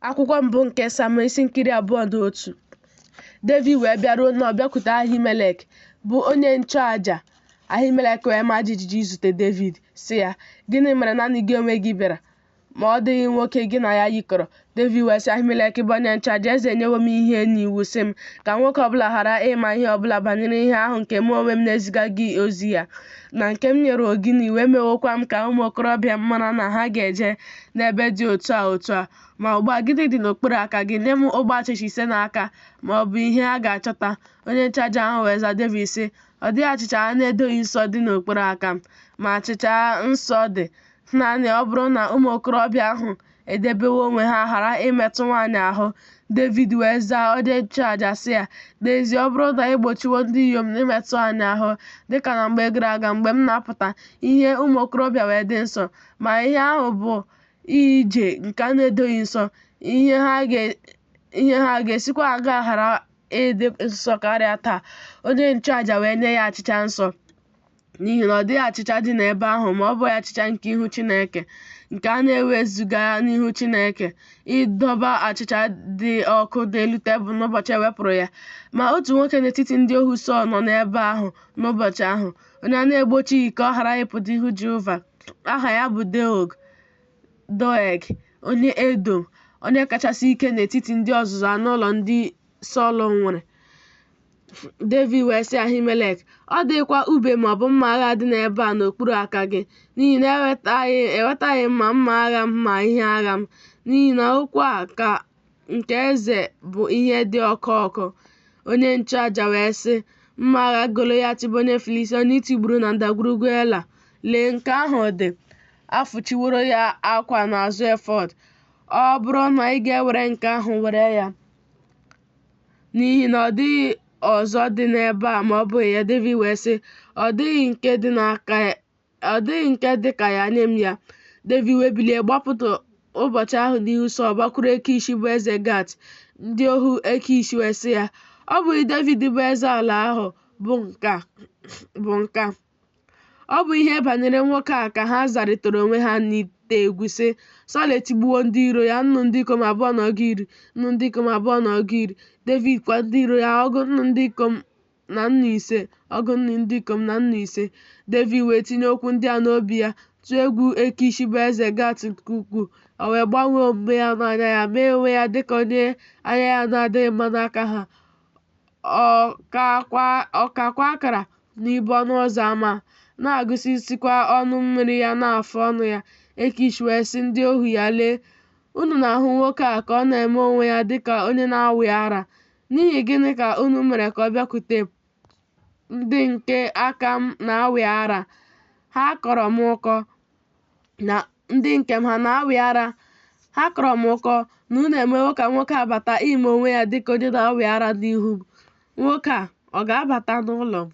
Akwụkwọ mbụ nke Samuel isi nkiri 2:1. Devid wee bịaruo na ọ bịakwute Ahimelek, bụ onye nchụaja. Ahimelek wee maa jijiji izute Devid, sị ya, "Gịnị mere naanị gị onwe gị bịara, ma ọ dịghị nwoke gị na ya yikọrọ?" Devid wee sị Ahimelek, bụ onye nchụaja, "Eze enyewo m ihe n'iwu sị m ka nwoke ọbụla ghara ịma ihe ọbụla banyere ihe ahụ nke mụ onwe m na-eziga gị ozi ya, na nke m nyere gị n'iwu. Emewokwa m ka ụmụ okorobịa m mara na ha ga-eje n'ebe dị otu a. Ma ugbu a, gịnị dị n'okpuru aka gị? Nye m ogbe achịcha 5 n'aka, ma ọ bụ ihe a ga-achọta." Onye nchụaja ahụ wee zaa Devid sị, "Ọ dịghị achịcha a na-edoghị nsọ dị n'okpuru aka m, ma achịcha nsọ dị, naanị ọ bụrụ na ụmụ okorobịa ahụ edebewo onwe ha ghara imetụ nwaanyị ahụ." Devid wee zaa onye nchụaja sị ya, "N'ezie, ọ bụrụ na ị gbochiwo ndị inyom imetụ anyị ahụ, dịka na mgbe gara aga mgbe m na-apụta ihe ụmụ okorobịa wee dị nsọ, ma ihe ahụ bụ ije nke a na-edoghị nsọ, ihe ha ga-esikwa aga ghara ịdị nsọ karịa taa?" Onye nchụaja wee nye ya achịcha nsọ, n'ihi na ọ dịghị achịcha dị n'ebe ahụ ma ọ bụghị achịcha nke ihu Chineke, nke a na-ewezuga n'ihu Chineke, ịdọba achịcha dị ọkụ n'elu tebụl n'ụbọchị e wepụrụ ya. Ma otu nwoke n'etiti ndị ohu Sọl nọ n'ebe ahụ n'ụbọchị ahụ, onye a na-egbochighị ka ọ ghara ịpụta ihu Jehova. Aha ya bụ Doeg, onye Edọm, onye kachasị ike n'etiti ndị ọzụzụ anụ ụlọ ndị Sọl nwere. Devid wee sị Ahimelek, "Ọ dịghịkwa ùbe maọbụ mma agha dị n'ebe a n'okpuru aka gị, n'ihi na ewetaghị m ma mma agha m ma ihe agha m, n'ihi na okwu a ka nke eze bụ ihe dị ọkụ." Onye nchụaja wee sị, "Mma agha Golaịat bụ onye Filistia, onye itigburu na ndagwurugwu Ela. Lee, nke ahụ dị, afụchiworo ya akwa n'azụ efọọd. Ọ bụrụ na ị ga-ewere nke ahụ, were ya, n'ihi na ọ dịghị ọzọ dị n'ebe a ma ọ bụghị ya." Devid wee sị, "Ọ dịghị nke dị ka ya, nye m ya." Devid wee bilie gbapụta ụbọchị ahụ n'ihu Sọl, gbakwuru Akish bụ eze Gat. Ndị ohu Akish wee sị ya, "Ọ bụghị Devid bụ eze ala ahụ bụ nke a?" Ọ bụ ihe banyere nwoke a ka ha zarịtara onwe ha n'ite egwu sị, "Sọl etigbuwo ndị iro ya, nnu ndị ikom 250. Devid kwa ndị iro ya ọgụ nnu ndị ikom na nnu 5. Devid wee tinye okwu ndị a n'obi ya, tụọ egwu Akish bụ eze Gat nke ukwuu. O wee gbanwee omume ya n'anya ya, mee onwe ya dịka onye anya ya na-adịghị mma n'aka ha. Ọ kakwa akara n'ibu ọnụ ụzọ ámá, na-agụsịsịkwa ọnụ mmiri ya n'afụ ọnụ ya. Akish wee sị ndị ohu ya, "Lee, unu na-ahụ nwoke a ka ọ na-eme onwe ya dịka onye na-awị ara. N'ihi gịnị ka unu mere ka ọ bịakwute ndị nke aka m na-awị ara? Ha kọrọ m ụkọ na ndị nke m ha na-awị ara. Ha kọrọ m ụkọ na unu emewo ka nwoke a bata ime onwe ya dịka onye na-awị ara n'ihu m. Nwoke a ọ ga-abata n'ụlọ m?"